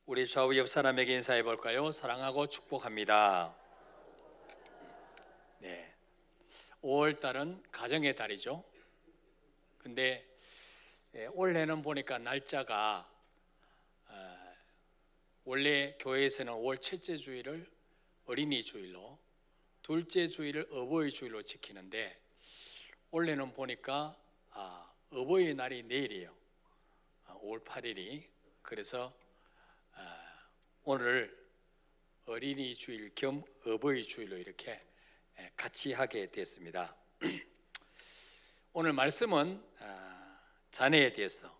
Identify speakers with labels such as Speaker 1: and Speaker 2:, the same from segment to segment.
Speaker 1: 우리 좌우 옆 사람에게 인사해 볼까요? 사랑하고 축복합니다. 네, 5월 달은 가정의 달이죠. 근데 올해는 보니까 날짜가 원래 교회에서는 5월 첫째 주일을 어린이 주일로, 둘째 주일을 어버이 주일로 지키는데 올해는 보니까 어버이 날이 내일이에요. 5월 8일이. 그래서 오늘 어린이 주일 겸 어버이 주일로 이렇게 같이 하게 됐습니다. 오늘 말씀은 자녀에 대해서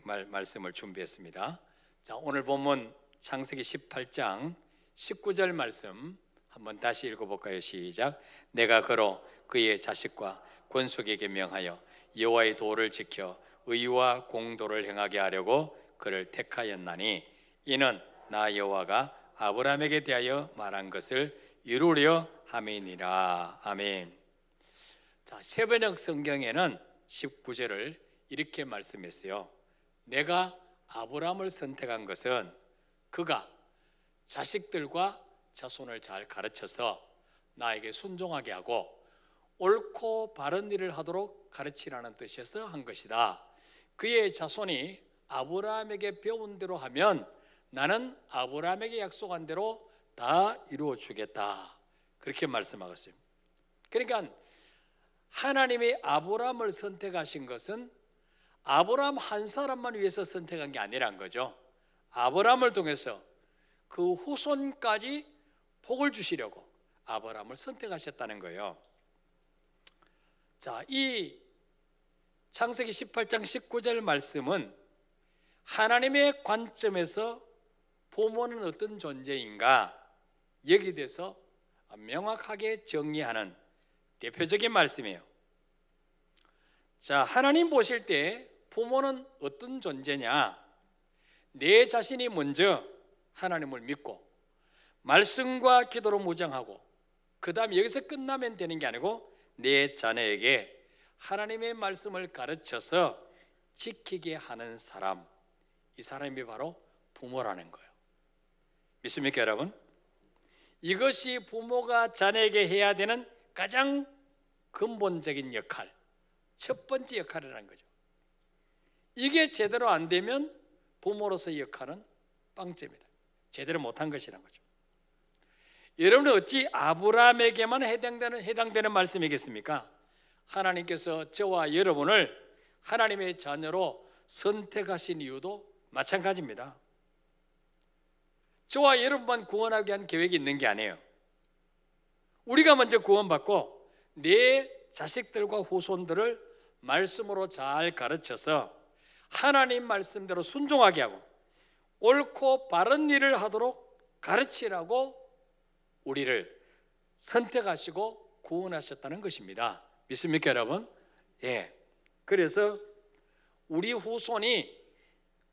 Speaker 1: 말씀을 준비했습니다. 자, 오늘 본문 창세기 18장 19절 말씀 한번 다시 읽어볼까요? 시작. 내가 그로 그의 자식과 권속에게 명하여 여호와의 도를 지켜 의와 공도를 행하게 하려고 그를 택하였나니 이는 나 여호와가 아브라함에게 대하여 말한 것을 이루려 함이니라. 아멘. 자, 세번역 성경에는 19절을 이렇게 말씀했어요. 내가 아브라함을 선택한 것은 그가 자식들과 자손을 잘 가르쳐서 나에게 순종하게 하고 옳고 바른 일을 하도록 가르치라는 뜻에서 한 것이다. 그의 자손이 아브라함에게 배운 대로 하면 나는 아브라함에게 약속한 대로 다 이루어 주겠다. 그렇게 말씀하셨어요. 그러니까 하나님이 아브라함을 선택하신 것은 아브라함 한 사람만 위해서 선택한 게 아니란 거죠. 아브라함을 통해서 그 후손까지 복을 주시려고 아브라함을 선택하셨다는 거예요. 자, 이 창세기 18장 19절 말씀은 하나님의 관점에서 부모는 어떤 존재인가 여기에 대해서 명확하게 정리하는 대표적인 말씀이에요. 자, 하나님 보실 때 부모는 어떤 존재냐? 내 자신이 먼저 하나님을 믿고 말씀과 기도로 무장하고 그 다음 여기서 끝나면 되는 게 아니고 내 자녀에게 하나님의 말씀을 가르쳐서 지키게 하는 사람, 이 사람이 바로 부모라는 거예요. 믿습니까, 여러분? 이것이 부모가 자녀에게 해야 되는 가장 근본적인 역할, 첫 번째 역할이라는 거죠. 이게 제대로 안 되면 부모로서의 역할은 빵점이다. 제대로 못한 것이라는 거죠. 여러분은 어찌 아브라함에게만 해당되는 말씀이겠습니까? 하나님께서 저와 여러분을 하나님의 자녀로 선택하신 이유도 마찬가지입니다. 저와 여러분만 구원하기 위한 계획이 있는 게 아니에요. 우리가 먼저 구원받고 내 자식들과 후손들을 말씀으로 잘 가르쳐서 하나님 말씀대로 순종하게 하고 옳고 바른 일을 하도록 가르치라고 우리를 선택하시고 구원하셨다는 것입니다. 믿습니까, 여러분? 예. 그래서 우리 후손이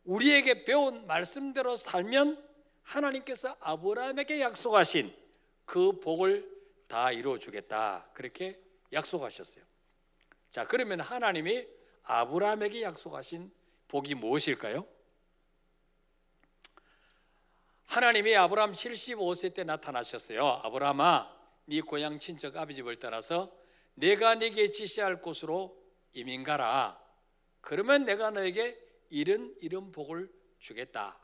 Speaker 1: 우리에게 배운 말씀대로 살면 하나님께서 아브라함에게 약속하신 그 복을 다 이루어 주겠다. 그렇게 약속하셨어요. 자, 그러면 하나님이 아브라함에게 약속하신 복이 무엇일까요? 하나님이 아브라함 75세 때 나타나셨어요. 아브라함아, 네 고향 친척 아비 집을 떠나서 내가 네게 지시할 곳으로 이민 가라. 그러면 내가 너에게 이런 복을 주겠다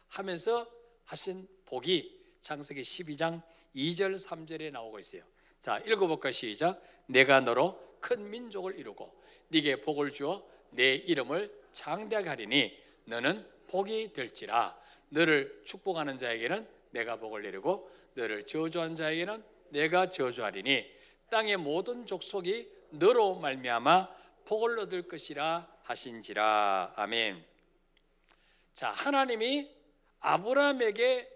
Speaker 1: 하면서 하신 복이 창세기 12장 2절 3절에 나오고 있어요. 자, 읽어볼까요? 시작. 내가 너로 큰 민족을 이루고 네게 복을 주어 내 이름을 창대하게 하리니 너는 복이 될지라. 너를 축복하는 자에게는 내가 복을 내리고 너를 저주하는 자에게는 내가 저주하리니 땅의 모든 족속이 너로 말미암아 복을 얻을 것이라 하신지라. 아멘. 자, 하나님이 아브라함에게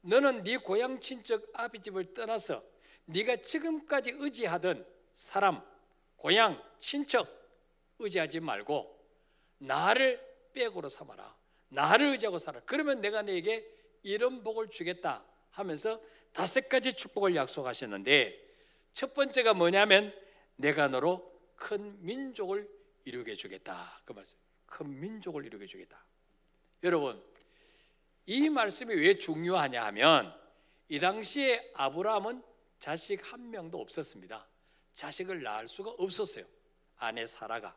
Speaker 1: 너는 네 고향 친척 아비집을 떠나서 네가 지금까지 의지하던 사람, 고향, 친척 의지하지 말고 나를 백으로 삼아라. 나를 의지하고 살아. 그러면 내가 너에게 이런 복을 주겠다 하면서 5가지 축복을 약속하셨는데 첫 번째가 뭐냐면 내가 너로 큰 민족을 이루게 해주겠다. 그 말씀. 큰 민족을 이루게 해주겠다. 여러분, 이 말씀이 왜 중요하냐 하면 이 당시에 아브라함은 자식 한 명도 없었습니다. 자식을 낳을 수가 없었어요. 아내 사라가.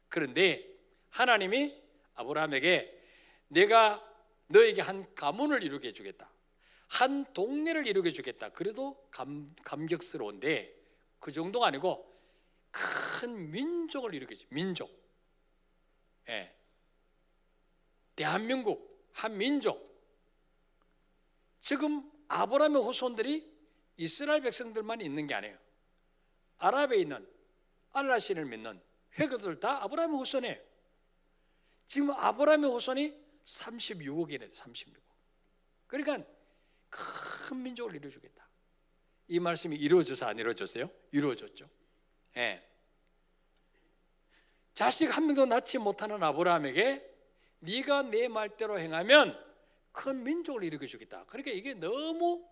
Speaker 1: 그런데 하나님이 아브라함에게 내가 너에게 한 가문을 이루게 해주겠다, 한 동네를 이루게 해주겠다. 그래도 감격스러운데 그 정도가 아니고 큰 민족을 이루게 해줘. 민족. 예. 대한민국 한 민족. 지금 아브라함의 후손들이 이스라엘 백성들만 있는 게 아니에요. 아랍에 있는 알라 신을 믿는 회교들 다 아브라함의 후손이에요. 지금 아브라함의 후손이 36억이네. 36억. 그러니까 큰 민족을 이루어주겠다. 이 말씀이 이루어져서 안 이루어졌어요? 이루어졌죠. 예. 자식 한 명도 낳지 못하는 아브라함에게 네가 내 말대로 행하면 큰 민족을 일으켜 주겠다. 그러니까 이게 너무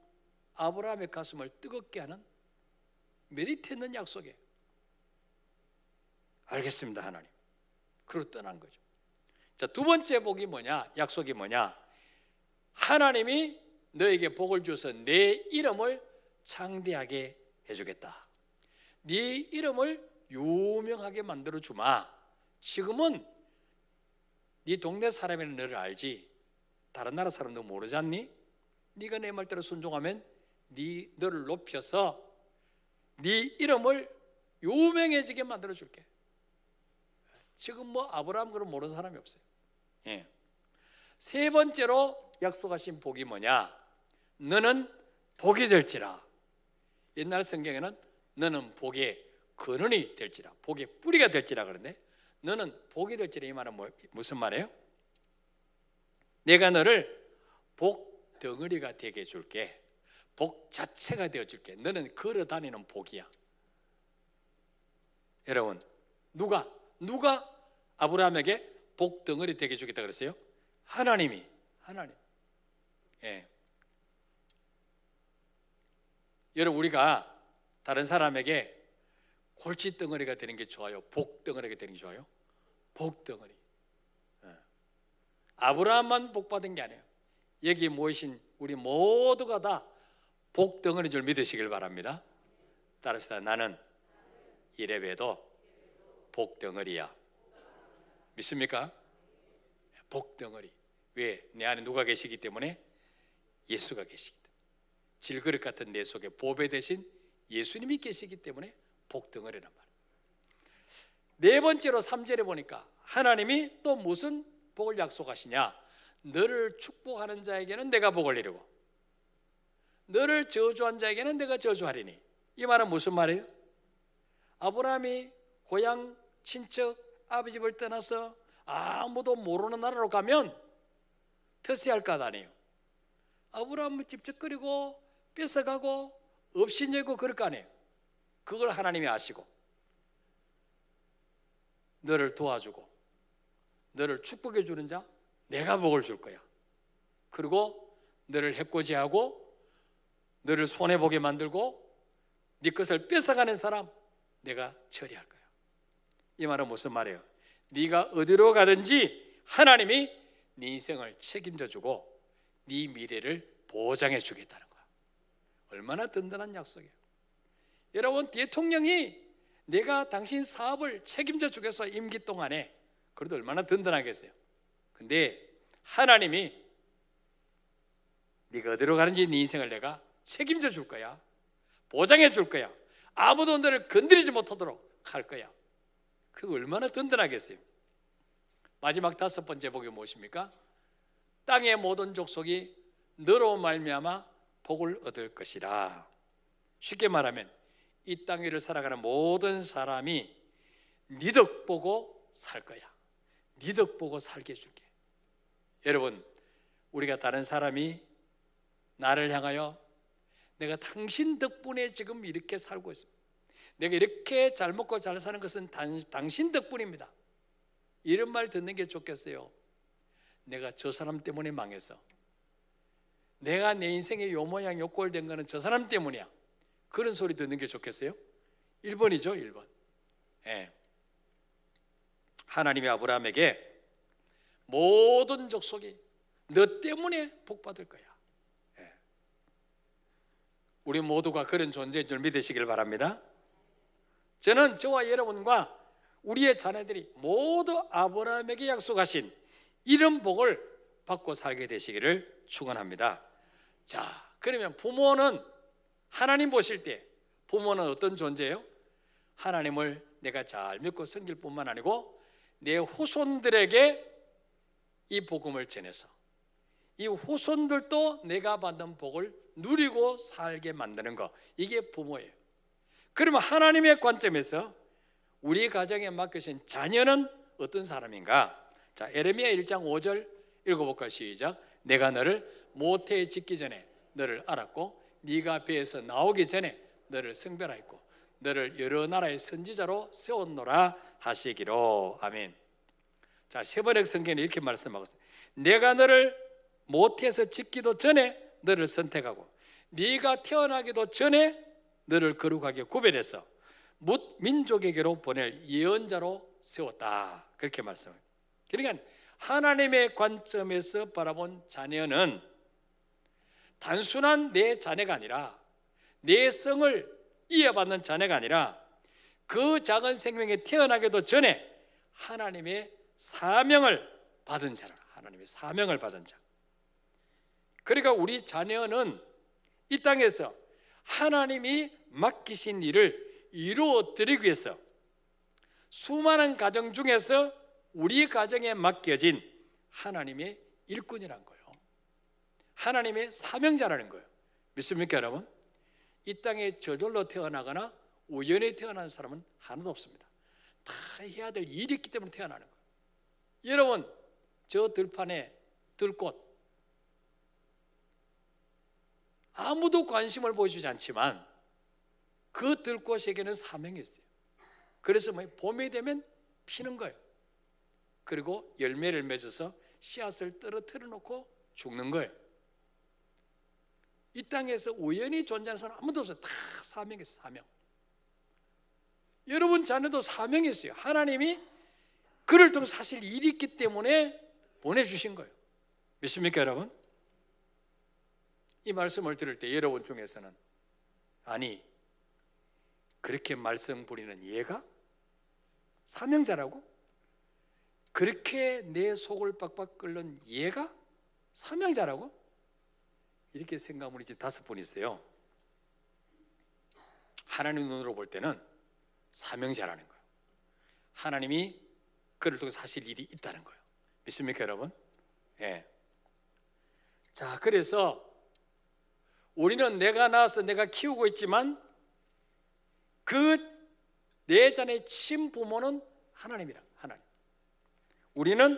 Speaker 1: 아브라함의 가슴을 뜨겁게 하는 메리트 있는 약속이에요. 알겠습니다, 하나님. 그리고 떠난 거죠. 자, 두 번째 복이 뭐냐? 약속이 뭐냐? 하나님이 너에게 복을 주어서 내 이름을 창대하게 해주겠다. 네 이름을 유명하게 만들어 주마. 지금은 네 동네 사람이는 너를 알지 다른 나라 사람도 모르지 않니? 네가 내 말대로 순종하면 너를 높여서 네 이름을 유명해지게 만들어 줄게. 지금 뭐 아브라함 그런 모르는 사람이 없어요. 예. 세 번째로 약속하신 복이 뭐냐? 너는 복이 될지라. 옛날 성경에는 너는 복의 근원이 될지라, 복의 뿌리가 될지라 그러는데 너는 복이 될지라 이 말은 무슨 말이에요? 내가 너를 복 덩어리가 되게 해줄게. 복 자체가 되어줄게. 너는 걸어다니는 복이야. 여러분, 누가 아브라함에게 복 덩어리 되게 해주겠다 그랬어요? 하나님. 예. 여러분, 우리가 다른 사람에게 골치 덩어리가 되는 게 좋아요? 복 덩어리가 되는 게 좋아요? 복 덩어리. 아브라함만 복 받은 게 아니에요. 여기 모이신 우리 모두가 다 복 덩어리인 줄 믿으시길 바랍니다. 따릅시다. 나는 이래봬도 복 덩어리야. 믿습니까? 복 덩어리. 왜? 내 안에 누가 계시기 때문에? 예수가 계시기 때문에. 질그릇 같은 내 속에 보배 대신 예수님이 계시기 때문에 복 덩어리란 말이에요. 네 번째로 3절에 보니까 하나님이 또 무슨 복을 약속하시냐? 너를 축복하는 자에게는 내가 복을 이루고 너를 저주한 자에게는 내가 저주하리니. 이 말은 무슨 말이에요? 아브라함이 고향 친척 아버지 집을 떠나서 아무도 모르는 나라로 가면 터세할 것 아니에요. 아브라함을 찝쩍거리고 뺏어가고 업신여고 그럴 거 아니에요. 그걸 하나님이 아시고 너를 도와주고 너를 축복해 주는 자 내가 복을 줄 거야. 그리고 너를 해코지하고 너를 손해보게 만들고 네 것을 뺏어가는 사람 내가 처리할 거야. 이 말은 무슨 말이에요? 네가 어디로 가든지 하나님이 네 인생을 책임져 주고 네 미래를 보장해 주겠다는 거야. 얼마나 든든한 약속이에요. 여러분, 대통령이 내가 당신 사업을 책임져 주겠어 임기 동안에, 그래도 얼마나 든든하겠어요. 근데 하나님이 네가 어디로 가는지 네 인생을 내가 책임져 줄 거야. 보장해 줄 거야. 아무도 너를 건드리지 못하도록 할 거야. 그거 얼마나 든든하겠어요. 마지막 5번째 복이 무엇입니까? 땅의 모든 족속이 너로 말미암아 복을 얻을 것이라. 쉽게 말하면 이 땅 위를 살아가는 모든 사람이 네 덕 보고 살 거야. 네 덕 보고 살게 해줄게. 여러분, 우리가 다른 사람이 나를 향하여 내가 당신 덕분에 지금 이렇게 살고 있습니다. 내가 이렇게 잘 먹고 잘 사는 것은 당신 덕분입니다. 이런 말 듣는 게 좋겠어요. 내가 저 사람 때문에 망해서, 내가 내 인생에 요 모양 요 꼴 된 거는 저 사람 때문이야. 그런 소리 듣는 게 좋겠어요? 1번이죠, 1번. 예. 하나님이 아브라함에게 모든 모든 족속이 너 때문에 복받을 거야. 예. 우리 모두가 그런 존재인 줄 믿으시길 바랍니다. 저는 저와 여러분과 우리의 자녀들이 모두 아브라함에게 약속하신 이런 복을 받고 살게 되시기를 축원합니다. 자, 그러면 부모는 하나님 보실 때 부모는 어떤 존재예요? 하나님을 내가 잘 믿고 섬길 뿐만 아니고 내 후손들에게 이 복음을 전해서 이 후손들도 내가 받는 복을 누리고 살게 만드는 것, 이게 부모예요. 그러면 하나님의 관점에서 우리 가정에 맡기신 자녀는 어떤 사람인가? 자, 에레미야 1장 5절 읽어볼까요? 시작. 내가 너를 모태에 짓기 전에 너를 알았고 네가 배에서 나오기 전에 너를 성별하였고 너를 여러 나라의 선지자로 세웠노라 하시기로. 아멘. 자, 세번역 성경에 이렇게 말씀하고 있습니다. 내가 너를 모태에서 짓기도 전에 너를 선택하고 네가 태어나기도 전에 너를 거룩하게 구별해서 뭇 민족에게로 보낼 예언자로 세웠다. 그렇게 말씀합니다. 그러니까 하나님의 관점에서 바라본 자녀는 단순한 내 자녀가 아니라 내 성을 이어받는 자녀가 아니라 그 작은 생명이 태어나기도 전에 하나님의 사명을 받은 자라. 하나님의 사명을 받은 자. 그러니까 우리 자녀는 이 땅에서 하나님이 맡기신 일을 이루어 드리기 위해서 수많은 가정 중에서 우리 가정에 맡겨진 하나님의 일꾼이란 거예요. 하나님의 사명자라는 거예요. 믿습니까, 여러분? 이 땅에 저절로 태어나거나 우연히 태어난 사람은 하나도 없습니다. 다 해야 될 일이 있기 때문에 태어나는 거예요. 여러분, 저 들판에 들꽃 아무도 관심을 보여주지 않지만 그 들꽃에게는 사명이 있어요. 그래서 봄이 되면 피는 거예요. 그리고 열매를 맺어서 씨앗을 떨어뜨려 놓고 죽는 거예요. 이 땅에서 우연히 존재하는 사람 아무도 없어요. 다 사명이 있어요. 사명. 여러분 자녀도 사명이 있어요. 하나님이 그를 통해 사실 일이 있기 때문에 보내주신 거예요. 믿습니까, 여러분? 이 말씀을 들을 때 여러분 중에서는 아니, 그렇게 말씀 부리는 얘가 사명자라고? 그렇게 내 속을 빡빡 끓는 얘가 사명자라고? 이렇게 생각하는 분이 지금 5분 있어요. 하나님 눈으로 볼 때는 사명자라는 거예요. 하나님이 그를 통해 사실 일이 있다는 거예요. 믿습니까, 여러분? 예. 자, 그래서 우리는 내가 낳아서 내가 키우고 있지만 그 내 자녀의 친부모는 하나님이라. 하나님. 우리는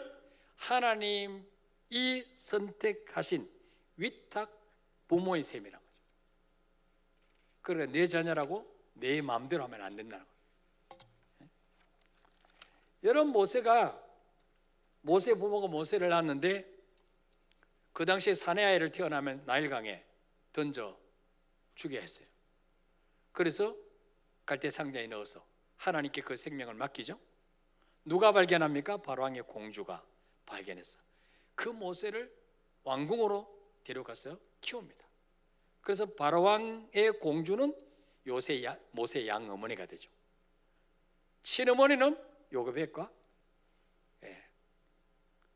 Speaker 1: 하나님이 선택하신 위탁 부모의 셈이라는 거죠. 그러니까 내 자녀라고 내 마음대로 하면 안 된다는 거예요. 여러분, 모세 부모가 모세를 낳았는데 그 당시에 사내 아이를 태어나면 나일강에 던져 주게 했어요. 그래서 갈대 상자에 넣어서 하나님께 그 생명을 맡기죠. 누가 발견합니까? 바로왕의 공주가 발견했어. 그 모세를 왕궁으로 데려가서 키웁니다. 그래서 바로왕의 공주는 모세의 양어머니가 되죠. 친어머니는 요셉과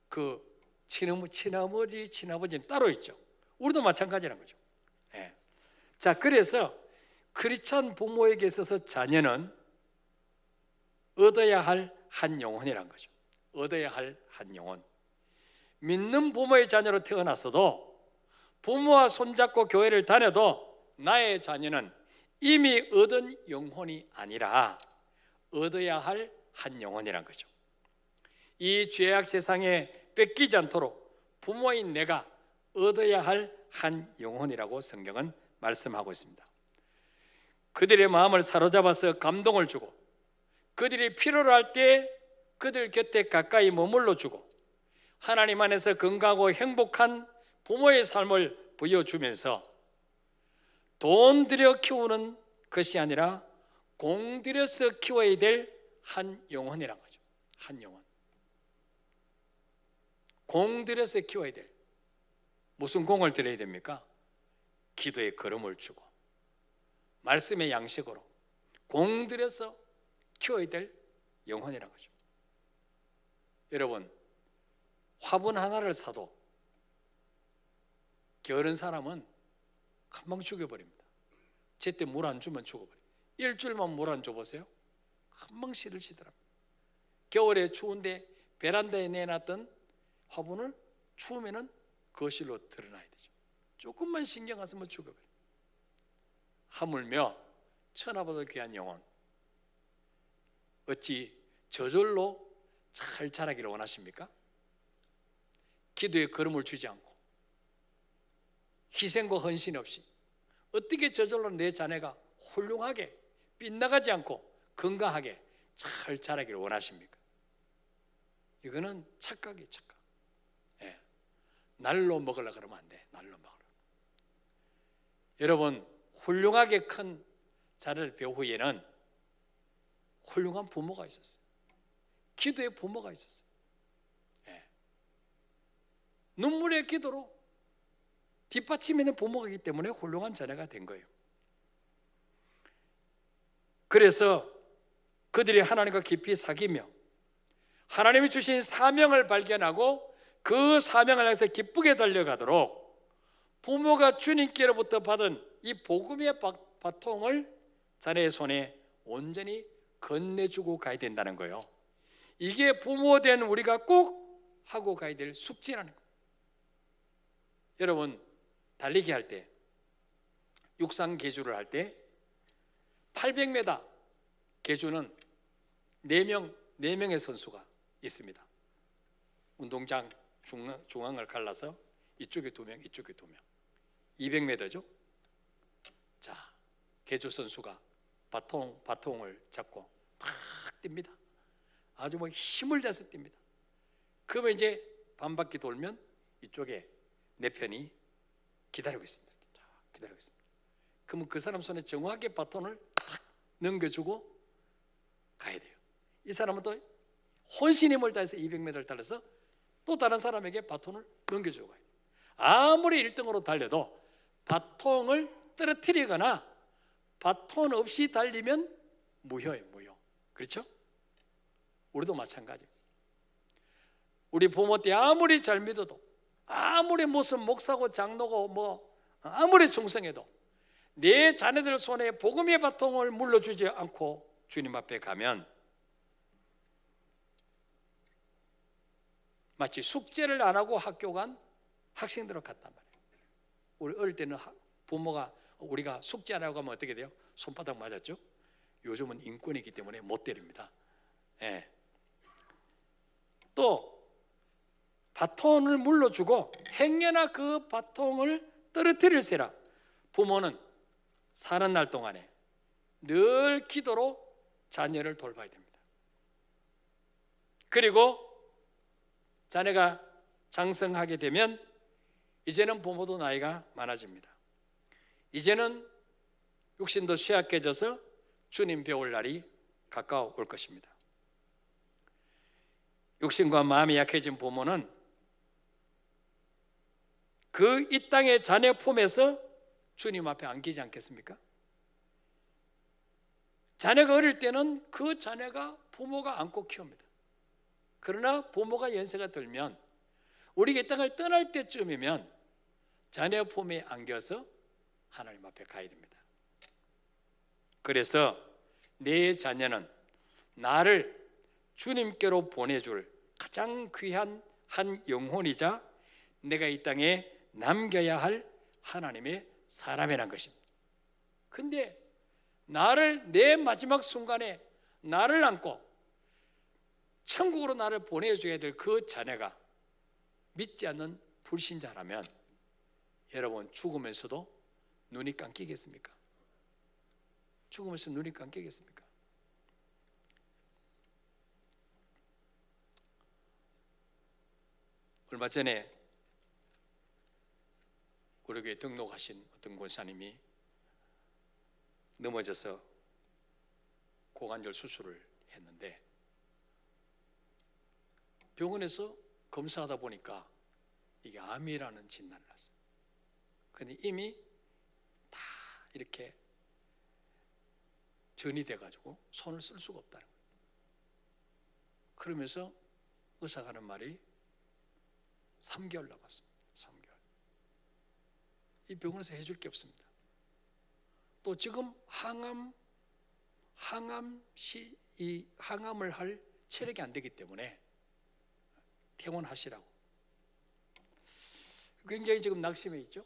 Speaker 1: 그 친아버지는 따로 있죠. 우리도 마찬가지라는 거죠. 자, 그래서 크리스찬 부모에게 있어서 자녀는 얻어야 할 한 영혼이란 거죠. 얻어야 할 한 영혼. 믿는 부모의 자녀로 태어났어도 부모와 손잡고 교회를 다녀도 나의 자녀는 이미 얻은 영혼이 아니라 얻어야 할 한 영혼이란 거죠. 이 죄악 세상에 뺏기지 않도록 부모인 내가 얻어야 할 한 영혼이라고 성경은 말씀하고 있습니다. 그들의 마음을 사로잡아서 감동을 주고 그들이 필요로 할 때 그들 곁에 가까이 머물러 주고 하나님 안에서 건강하고 행복한 부모의 삶을 보여주면서 돈 들여 키우는 것이 아니라 공 들여서 키워야 될 한 영혼이란 거죠. 한 영혼. 공 들여서 키워야 될, 무슨 공을 들여야 됩니까? 기도의 걸음을 주고 말씀의 양식으로 공 들여서 키워야 될 영혼이라는 거죠. 여러분, 화분 하나를 사도 게으른 사람은 금방 죽여버립니다. 제때 물 안 주면 죽어버려요. 일주일만 물 안 줘보세요. 금방 시들시들합니다. 겨울에 추운데 베란다에 내놨던 화분을 추우면은 거실로 드러나야 되죠. 조금만 신경 안 쓰면 죽어버려요. 하물며 천하보다 귀한 영혼, 어찌 저절로 잘 자라기를 원하십니까? 기도에 걸음을 주지 않고 희생과 헌신 없이 어떻게 저절로 내 자녀가 훌륭하게 빗나가지 않고 건강하게 잘 자라기를 원하십니까? 이거는 착각이에요, 착각. 예. 날로 먹으려고 그러면 안 돼. 날로 먹으려고. 여러분, 훌륭하게 큰 자녀를 배우 후에는 훌륭한 부모가 있었어요. 기도의 부모가 있었어요. 예. 눈물의 기도로 뒷받침있는 부모가 있기 때문에 훌륭한 자녀가 된 거예요. 그래서 그들이 하나님과 깊이 사귀며 하나님이 주신 사명을 발견하고 그 사명을 향해서 기쁘게 달려가도록 부모가 주님께로부터 받은 이 복음의 바통을 자녀의 손에 온전히 건네주고 가야 된다는 거예요. 이게 부모된 우리가 꼭 하고 가야 될 숙제라는 거예요. 여러분, 달리기 할 때, 육상 계주를 할 때 800m 계주는 4명의 선수가 있습니다. 운동장 중앙을 갈라서 이쪽에 2명, 이쪽에 2명. 200m죠. 자, 계주 선수가 바통을 잡고 막 뜁니다. 아주 뭐 힘을 다해서 뜁니다. 그러면 이제 반바퀴 돌면 이쪽에 내 편이 기다리고 있습니다. 자, 기다리고 있습니다. 그러면 그 사람 손에 정확하게 바톤을 탁 넘겨주고 가야 돼요. 이 사람은 또 혼신의 힘을 다해서 200m를 달려서 또 다른 사람에게 바톤을 넘겨주고 가야 돼요. 아무리 1등으로 달려도 바통을 떨어뜨리거나 바톤 없이 달리면 무효예요, 무효. 그렇죠? 우리도 마찬가지입니다. 우리 부모 때 아무리 잘 믿어도, 아무리 무슨 목사고 장로고 뭐 아무리 충성해도 내 자녀들 손에 복음의 바통을 물려주지 않고 주님 앞에 가면 마치 숙제를 안 하고 학교 간 학생들과 같단 말이에요. 우리 어릴 때는 부모가 우리가 숙제 안 하고 가면 어떻게 돼요? 손바닥 맞았죠? 요즘은 인권이기 때문에 못 때립니다. 예. 또 바톤을 물려주고 행여나 그 바통을 떨어뜨릴세라 부모는 사는 날 동안에 늘 기도로 자녀를 돌봐야 됩니다. 그리고 자녀가 장성하게 되면 이제는 부모도 나이가 많아집니다. 이제는 육신도 쇠약해져서 주님 배울 날이 가까워 올 것입니다. 육신과 마음이 약해진 부모는 그 이 땅의 자녀 품에서 주님 앞에 안기지 않겠습니까? 자녀가 어릴 때는 그 자녀가 부모가 안고 키웁니다. 그러나 부모가 연세가 들면 우리가 이 땅을 떠날 때쯤이면 자녀 품에 안겨서 하나님 앞에 가야 됩니다. 그래서 내 자녀는 나를 주님께로 보내줄 가장 귀한 한 영혼이자 내가 이 땅에 남겨야 할 하나님의 사람이란 것입니다. 근데 나를 내 마지막 순간에 나를 안고 천국으로 나를 보내줘야 될 그 자녀가 믿지 않는 불신자라면 여러분 죽으면서도 눈이 감기겠습니까? 죽으면서 눈이 감기겠습니까? 얼마 전에 우리 교회 등록하신 어떤 권사님이 넘어져서 고관절 수술을 했는데 병원에서 검사하다 보니까 이게 암이라는 진단을 났어요. 근데 이미 다 이렇게 전이 돼가지고 손을 쓸 수가 없다는 거예요. 그러면서 의사가 하는 말이 3개월 남았습니다. 3개월. 이 병원에서 해줄 게 없습니다. 또 지금 항암을 할 체력이 안 되기 때문에 퇴원하시라고. 굉장히 지금 낙심해 있죠.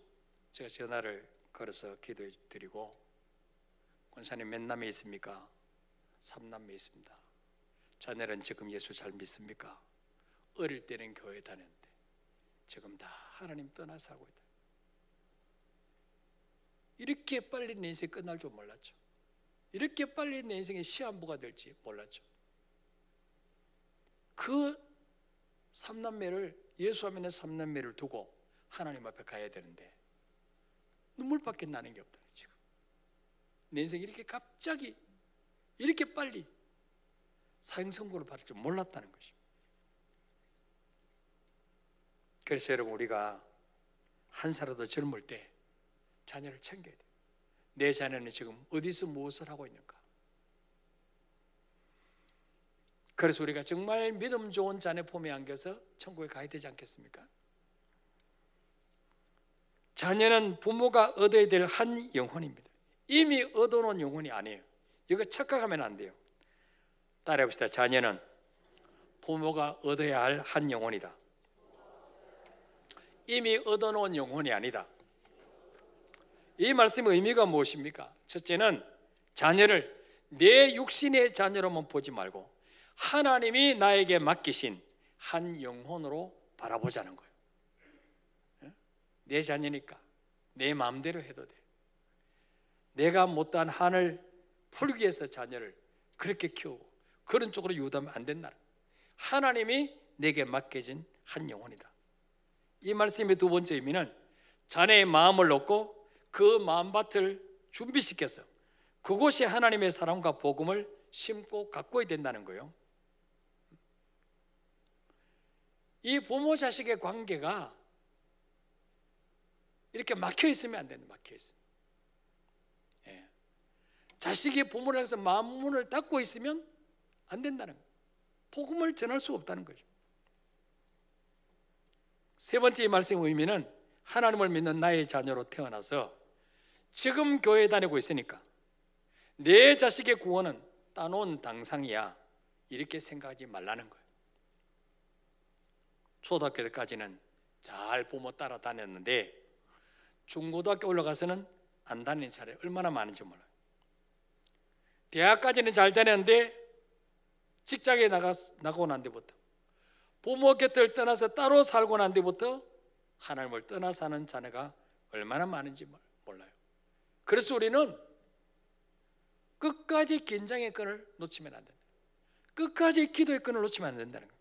Speaker 1: 제가 전화를 걸어서 기도해 드리고, 권사님 몇 남매 있습니까? 3남매 있습니다. 자녀는 지금 예수 잘 믿습니까? 어릴 때는 교회 다녔는데 지금 다 하나님 떠나 살고 있다. 이렇게 빨리 내 인생이 끝날 줄 몰랐죠. 이렇게 빨리 내 인생의 시한부가 될지 몰랐죠. 그 3남매를, 예수 하면은 3남매를 두고 하나님 앞에 가야 되는데 눈물밖에 나는 게 없다. 지금 내 인생이 이렇게 갑자기 이렇게 빨리 사형 선고를 받을 줄 몰랐다는 것이죠. 그래서 여러분, 우리가 한 살라도 젊을 때 자녀를 챙겨야 돼요. 내 자녀는 지금 어디서 무엇을 하고 있는가? 그래서 우리가 정말 믿음 좋은 자녀 품에 안겨서 천국에 가야 되지 않겠습니까? 자녀는 부모가 얻어야 될 한 영혼입니다. 이미 얻어놓은 영혼이 아니에요. 이거 착각하면 안 돼요. 따라해 봅시다. 자녀는 부모가 얻어야 할 한 영혼이다. 이미 얻어놓은 영혼이 아니다. 이 말씀의 의미가 무엇입니까? 첫째는 자녀를 내 육신의 자녀로만 보지 말고 하나님이 나에게 맡기신 한 영혼으로 바라보자는 거예요. 내 자녀니까 내 마음대로 해도 돼. 내가 못한 한을 풀기 위해서 자녀를 그렇게 키우고 그런 쪽으로 유도하면 안 된다는 거예요. 하나님이 내게 맡겨진 한 영혼이다. 이 말씀의 두 번째 의미는 자녀의 마음을 놓고 그 마음밭을 준비시켜서 그곳에 하나님의 사랑과 복음을 심고 가꿔야 된다는 거예요. 이 부모 자식의 관계가 이렇게 막혀 있으면 안 된다. 막혀 있으면. 예. 자식이 부모를 향해서 마음문을 닫고 있으면 안 된다는 거예요. 복음을 전할 수 없다는 거죠. 세 번째 이 말씀의 의미는 하나님을 믿는 나의 자녀로 태어나서 지금 교회 다니고 있으니까 내 자식의 구원은 따놓은 당상이야, 이렇게 생각하지 말라는 거예요. 초등학교 때까지는 잘 부모 따라다녔는데 중고등학교 올라가서는 안 다니는 사람이 얼마나 많은지 몰라요. 대학까지는 잘 다녔는데 직장에 나가고 난 뒤부터, 부모 곁을 떠나서 따로 살고 난 뒤부터 하나님을 떠나 사는 자녀가 얼마나 많은지 몰라요. 그래서 우리는 끝까지 긴장의 끈을 놓치면 안 된다. 끝까지 기도의 끈을 놓치면 안 된다는 거예요.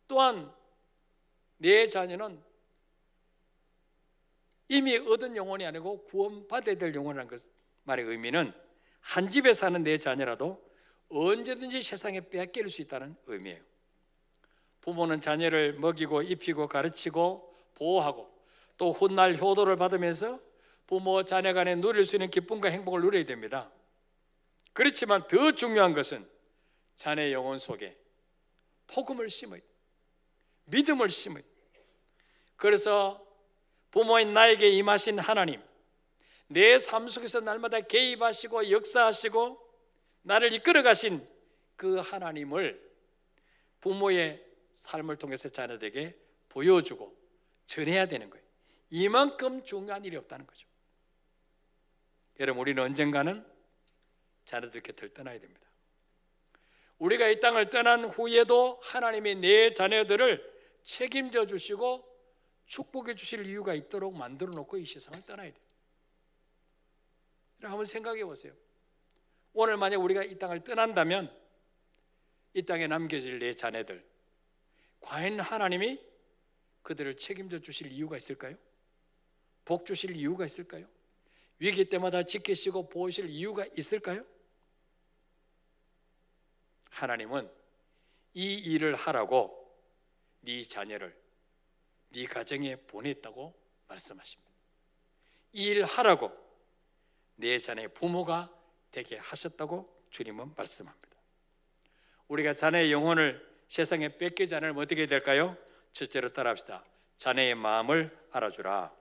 Speaker 1: 또한 내 자녀는 이미 얻은 영혼이 아니고 구원받아야 될 영혼이라는 그 말의 의미는 한 집에 사는 내 자녀라도 언제든지 세상에 빼앗길 수 있다는 의미예요. 부모는 자녀를 먹이고 입히고 가르치고 보호하고 또 훗날 효도를 받으면서 부모 자녀 간에 누릴 수 있는 기쁨과 행복을 누려야 됩니다. 그렇지만 더 중요한 것은 자녀의 영혼 속에 복음을 심어야 돼요. 믿음을 심어야 돼요. 그래서 부모인 나에게 임하신 하나님, 내 삶 속에서 날마다 개입하시고 역사하시고 나를 이끌어 가신 그 하나님을 부모의 삶을 통해서 자녀들에게 보여주고 전해야 되는 거예요. 이만큼 중요한 일이 없다는 거죠. 여러분, 우리는 언젠가는 자녀들 곁을 떠나야 됩니다. 우리가 이 땅을 떠난 후에도 하나님이 내 자녀들을 책임져 주시고 축복해 주실 이유가 있도록 만들어 놓고 이 세상을 떠나야 돼요. 한번 생각해 보세요. 오늘 만약 우리가 이 땅을 떠난다면 이 땅에 남겨질 내 자녀들, 과연 하나님이 그들을 책임져 주실 이유가 있을까요? 복 주실 이유가 있을까요? 위기 때마다 지키시고 보호하실 이유가 있을까요? 하나님은 이 일을 하라고 네 자녀를 네 가정에 보냈다고 말씀하십니다. 이 일 하라고 내 자녀의 부모가 되게 하셨다고 주님은 말씀합니다. 우리가 자녀의 영혼을 세상에 뺏기지 않으면 어떻게 될까요? 첫째로 따라합시다. 자녀의 마음을 알아주라.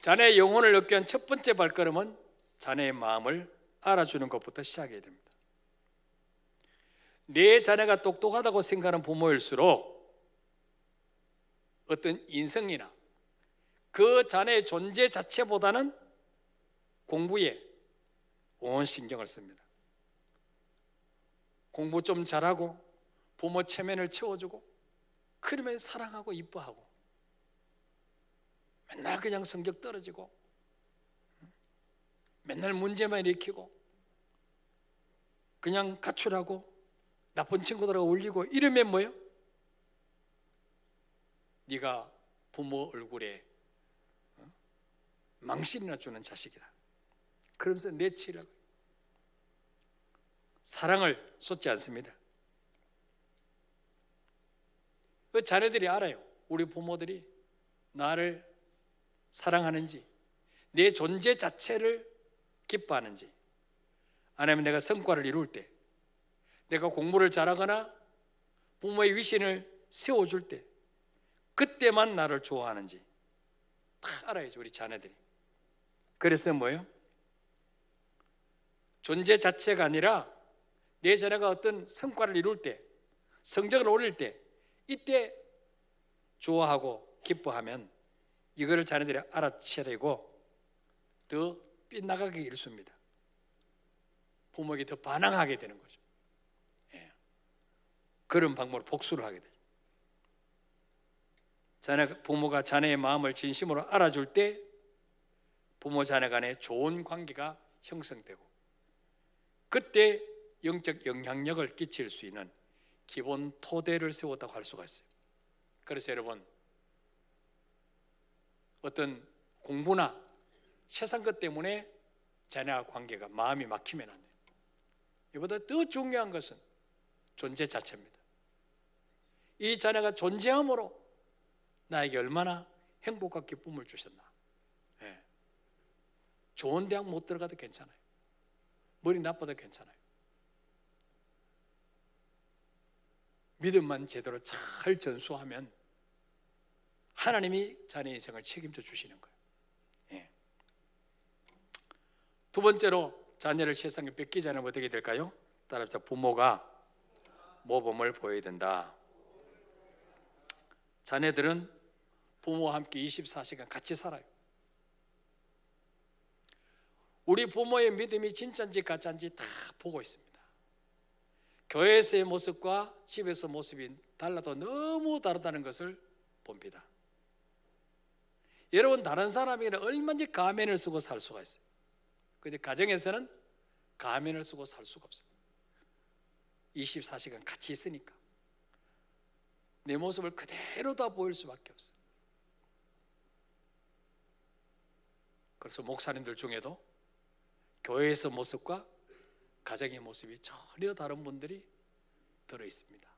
Speaker 1: 자녀의 영혼을 얻기 위한 첫 번째 발걸음은 자녀의 마음을 알아주는 것부터 시작해야 됩니다. 내 자녀가 똑똑하다고 생각하는 부모일수록 어떤 인성이나 그 자녀의 존재 자체보다는 공부에 온 신경을 씁니다. 공부 좀 잘하고 부모 체면을 채워주고 그러면 사랑하고 이뻐하고, 맨날 그냥 성적 떨어지고 맨날 문제만 일으키고 그냥 가출하고 나쁜 친구들하고 어울리고 이러면 뭐예요? 네가 부모 얼굴에 망신이나 주는 자식이다. 그러면서 내치려고 사랑을 쏟지 않습니다. 그 자녀들이 알아요. 우리 부모들이 나를 사랑하는지, 내 존재 자체를 기뻐하는지, 아니면 내가 성과를 이룰 때, 내가 공부를 잘하거나 부모의 위신을 세워줄 때 그때만 나를 좋아하는지 다 알아야죠, 우리 자녀들이. 그래서 뭐예요? 존재 자체가 아니라 내 자녀가 어떤 성과를 이룰 때, 성적을 올릴 때, 이때 좋아하고 기뻐하면 이거를 자녀들이 알아채려고 더 빗나가게 일쑤입니다. 부모에게 더 반항하게 되는 거죠. 예. 그런 방법으로 복수를 하게 되죠. 부모가 자녀의 마음을 진심으로 알아줄 때 부모 자녀 간에 좋은 관계가 형성되고, 그때 영적 영향력을 끼칠 수 있는 기본 토대를 세웠다고 할 수가 있어요. 그래서 여러분, 어떤 공부나 세상 것 때문에 자녀와 관계가 마음이 막히면 안 돼요. 이보다 더 중요한 것은 존재 자체입니다. 이 자녀가 존재함으로 나에게 얼마나 행복과 기쁨을 주셨나. 예. 좋은 대학 못 들어가도 괜찮아요. 머리 나빠도 괜찮아요. 믿음만 제대로 잘 전수하면 하나님이 자녀 인생을 책임져 주시는 거예요. 예. 두 번째로, 자녀를 세상에 뺏기지 않으면 어떻게 될까요? 따라합시다. 부모가 모범을 보여야 된다. 자녀들은 부모와 함께 24시간 같이 살아요. 우리 부모의 믿음이 진짜인지 가짜인지 다 보고 있습니다. 교회에서의 모습과 집에서 모습이 달라도 너무 다르다는 것을 봅니다. 여러분, 다른 사람에게는 얼마든지 가면을 쓰고 살 수가 있어요. 그런데 가정에서는 가면을 쓰고 살 수가 없어요. 24시간 같이 있으니까 내 모습을 그대로 다 보일 수밖에 없어요. 그래서 목사님들 중에도 교회에서 모습과 가정의 모습이 전혀 다른 분들이 들어 있습니다.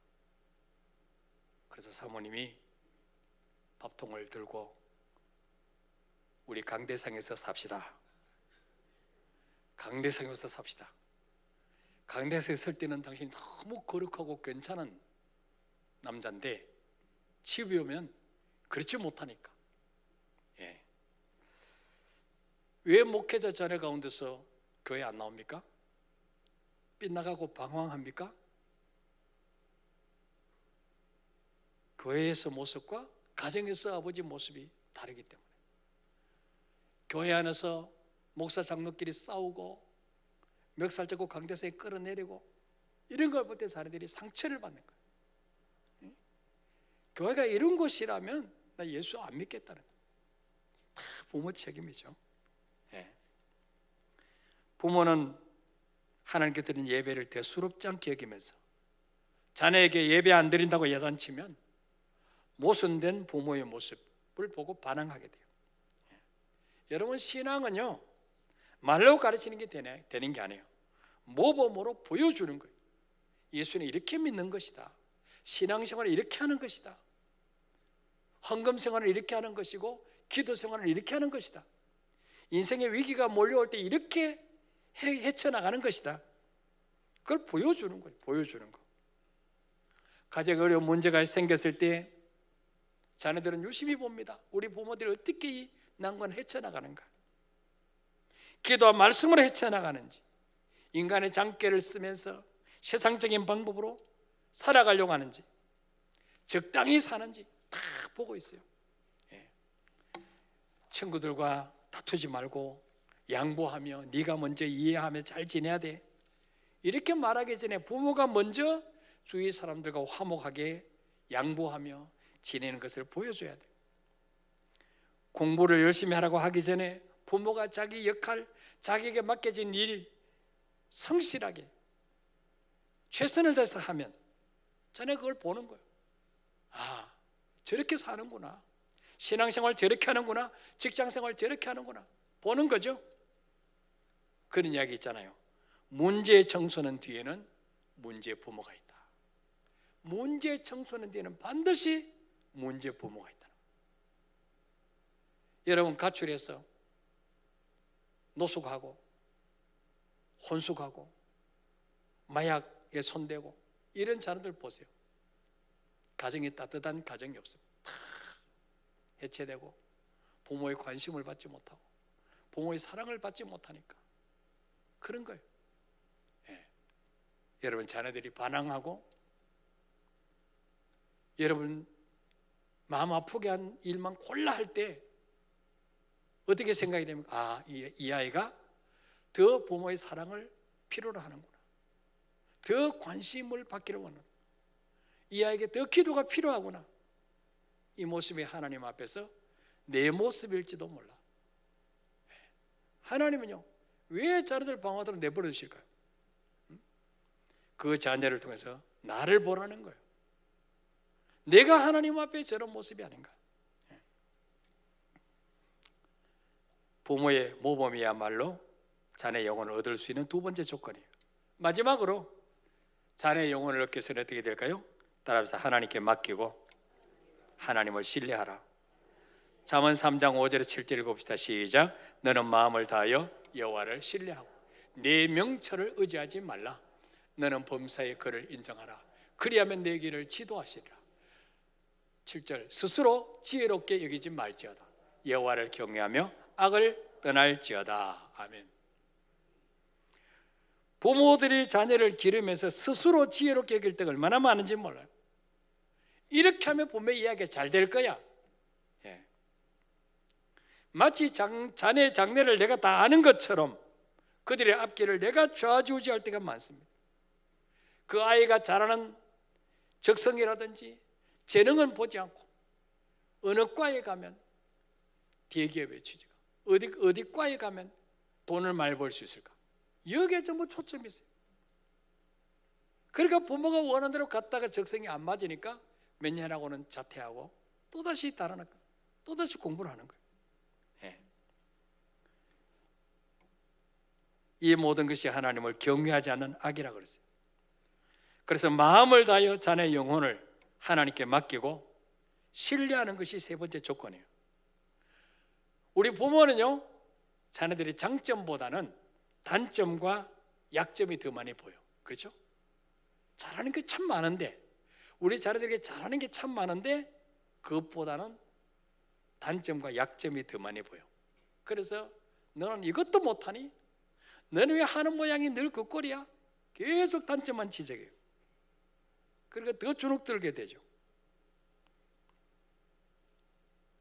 Speaker 1: 그래서 사모님이 밥통을 들고 우리 강대상에서 삽시다. 강대상에서 삽시다. 강대상에 설 때는 당신이 너무 거룩하고 괜찮은 남자인데 집에 오면 그렇지 못하니까. 예. 왜 목회자 자녀 가운데서 교회 안 나옵니까? 빗나가고 방황합니까? 교회에서 모습과 가정에서 아버지 모습이 다르기 때문에. 교회 안에서 목사 장로끼리 싸우고 멱살 잡고 강대상에 끌어내리고 이런 걸 볼 때 자녀들이 상처를 받는 거예요. 교회가 이런 곳이라면 나 예수 안 믿겠다는 거예요. 다 부모 책임이죠. 예. 부모는 하나님께 드린 예배를 대수롭지 않게 여기면서 자녀에게 예배 안 드린다고 야단치면 모순된 부모의 모습을 보고 반항하게 돼요. 예. 여러분, 신앙은요 말로 가르치는 게 되는 게 아니에요. 모범으로 보여주는 거예요. 예수는 이렇게 믿는 것이다. 신앙생활을 이렇게 하는 것이다. 헌금생활을 이렇게 하는 것이고 기도생활을 이렇게 하는 것이다. 인생의 위기가 몰려올 때 이렇게 헤쳐나가는 것이다. 그걸 보여주는 거예요. 보여주는 거. 가정에 어려운 문제가 생겼을 때 자녀들은 유심히 봅니다. 우리 부모들이 어떻게 이 난관을 헤쳐나가는가. 기도와 말씀으로 헤쳐나가는지, 인간의 장깨를 쓰면서 세상적인 방법으로 살아가려고 하는지, 적당히 사는지 다 보고 있어요. 친구들과 다투지 말고 양보하며 네가 먼저 이해하며 잘 지내야 돼. 이렇게 말하기 전에 부모가 먼저 주위 사람들과 화목하게 양보하며 지내는 것을 보여줘야 돼. 공부를 열심히 하라고 하기 전에 부모가 자기 역할, 자기에게 맡겨진 일 성실하게 최선을 다해서 하면 자네가 그걸 보는 거예요. 아, 저렇게 사는구나. 신앙생활 저렇게 하는구나. 직장생활 저렇게 하는구나. 보는 거죠. 그런 이야기 있잖아요. 문제의 청소년 뒤에는 문제의 부모가 있다. 문제의 청소년 뒤에는 반드시 문제의 부모가 있다. 여러분 가출해서 노숙하고 혼숙하고 마약에 손대고 이런 자녀들 보세요. 가정이 따뜻한 가정이 없습니다. 다 해체되고 부모의 관심을 받지 못하고 부모의 사랑을 받지 못하니까 그런 거예요. 여러분 자녀들이 반항하고 여러분 마음 아프게 한 일만 골라 할 때 어떻게 생각이 됩니까? 아, 이 아이가 더 부모의 사랑을 필요로 하는구나. 더 관심을 받기를 원하는. 이 아이에게 더 기도가 필요하구나. 이 모습이 하나님 앞에서 내 모습일지도 몰라. 하나님은요, 왜 자녀들 방황하도록 내버려 두실까요? 그 자녀를 통해서 나를 보라는 거예요. 내가 하나님 앞에 저런 모습이 아닌가. 부모의 모범이야말로 자녀의 영혼을 얻을 수 있는 두 번째 조건이에요. 마지막으로 자녀의 영혼을 얻기 위해서는 어떻게 될까요? 따라서 하나님께 맡기고 하나님을 신뢰하라. 잠언 3장 5절에 7절 읽읍시다. 시작. 너는 마음을 다하여 여호와를 신뢰하고 내 명철을 의지하지 말라. 너는 범사의 그를 인정하라. 그리하면 내 길을 지도하시리라. 7절. 스스로 지혜롭게 여기지 말지어다. 여호와를 경외하며 악을 떠날지어다. 아멘. 부모들이 자녀를 기르면서 스스로 지혜롭게 여길 때가 얼마나 많은지 몰라요. 이렇게 하면 부모 이야기가 잘 될 거야. 마치 자녀의 장래를 내가 다 아는 것처럼 그들의 앞길을 내가 좌지우지할 때가 많습니다. 그 아이가 잘하는 적성이라든지 재능은 보지 않고 어느 과에 가면 대기업에 취직하고 어디 과에 가면 돈을 많이 벌 수 있을까? 여기에 전부 초점이 있어요. 그러니까 부모가 원하는 대로 갔다가 적성이 안 맞으니까 몇 년 하고는 자퇴하고 또다시 달아나고 또다시 공부를 하는 거예요. 이 모든 것이 하나님을 경외하지 않는 악이라고 그랬어요. 그래서 마음을 다하여 자녀의 영혼을 하나님께 맡기고 신뢰하는 것이 세 번째 조건이에요. 우리 부모는요, 자녀들의 장점보다는 단점과 약점이 더 많이 보여. 그렇죠? 잘하는 게 참 많은데, 우리 자녀들에게 잘하는 게 참 많은데 그것보다는 단점과 약점이 더 많이 보여. 그래서 너는 이것도 못하니? 너는 왜 하는 모양이 늘 그 꼴이야? 계속 단점만 지적해요. 그러니까 더 주눅들게 되죠.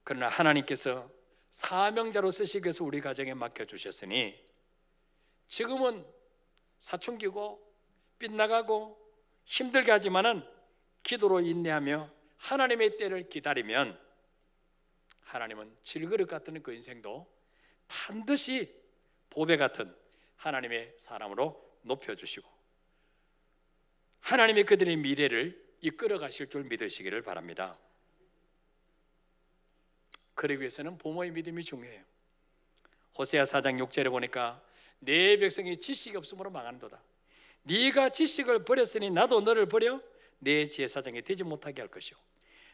Speaker 1: 그러나 하나님께서 사명자로 쓰시기 위해서 우리 가정에 맡겨주셨으니 지금은 사춘기고 빗나가고 힘들게 하지만은 기도로 인내하며 하나님의 때를 기다리면 하나님은 질그릇 같은 그 인생도 반드시 보배 같은 하나님의 사람으로 높여주시고 하나님이 그들의 미래를 이끌어 가실 줄 믿으시기를 바랍니다. 그러기 위해서는 부모의 믿음이 중요해요. 호세아 4장 6절에 보니까 내 백성이 지식이 없으므로 망한도다. 네가 지식을 버렸으니 나도 너를 버려 내 제사장이 되지 못하게 할 것이요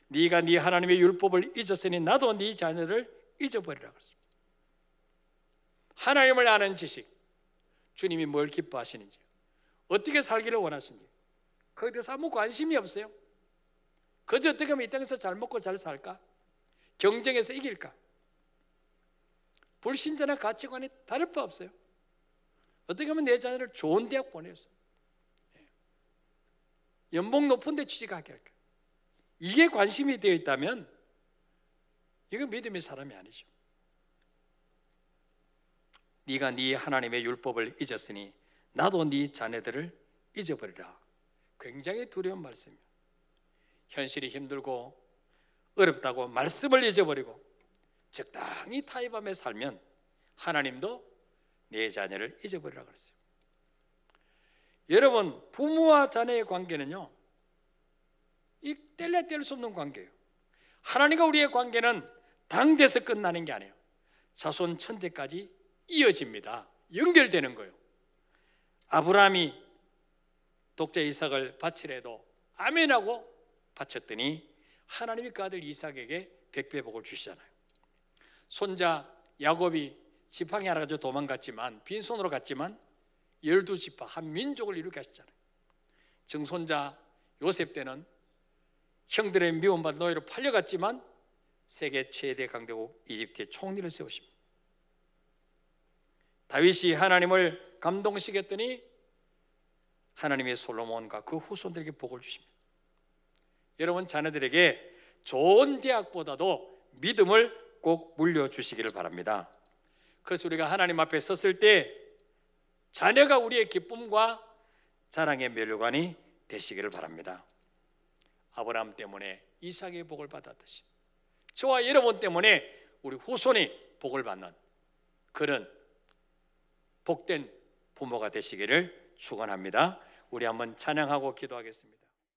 Speaker 1: 네가 네 하나님의 율법을 잊었으니 나도 네 자녀를 잊어버리라 그랬습니다. 하나님을 아는 지식, 주님이 뭘 기뻐하시는지, 어떻게 살기를 원하시는지 거기에 대해서 아무 관심이 없어요. 그저 어떻게 하면 이 땅에서 잘 먹고 잘 살까? 경쟁에서 이길까? 불신자나 가치관이 다를 바 없어요. 어떻게 하면 내 자녀를 좋은 대학 보내서 연봉 높은 데 취직하게 할까? 이게 관심이 되어 있다면 이건 믿음의 사람이 아니죠. 네가 네 하나님의 율법을 잊었으니 나도 네 자녀들을 잊어버리라. 굉장히 두려운 말씀이에요. 현실이 힘들고 어렵다고 말씀을 잊어버리고 적당히 타협하며 살면 하나님도 내 자녀를 잊어버리라 그랬어요. 여러분, 부모와 자녀의 관계는요, 이 뗄래 뗄 수 없는 관계예요. 하나님과 우리의 관계는 당대에서 끝나는 게 아니에요. 자손 천대까지 이어집니다. 연결되는 거예요. 아브라함이 독자 이삭을 바치래도 아멘하고 바쳤더니 하나님이 그 아들 이삭에게 백배 복을 주시잖아요. 손자 야곱이 지팡이 하나 가지고 도망갔지만, 빈손으로 갔지만 12지파 한 민족을 이루게 하셨잖아요. 증손자 요셉 때는 형들의 미움받은 노예로 팔려갔지만 세계 최대 강대국 이집트의 총리를 세우십니다. 다윗이 하나님을 감동시켰더니 하나님의 솔로몬과 그 후손들에게 복을 주십니다. 여러분, 자녀들에게 좋은 대학보다도 믿음을 꼭 물려주시기를 바랍니다. 그래서 우리가 하나님 앞에 섰을 때 자녀가 우리의 기쁨과 자랑의 면류관이 되시기를 바랍니다. 아브라함 때문에 이삭의 복을 받았듯이 저와 여러분 때문에 우리 후손이 복을 받는 그런 복된 부모가 되시기를 축원합니다. 우리 한번 찬양하고 기도하겠습니다.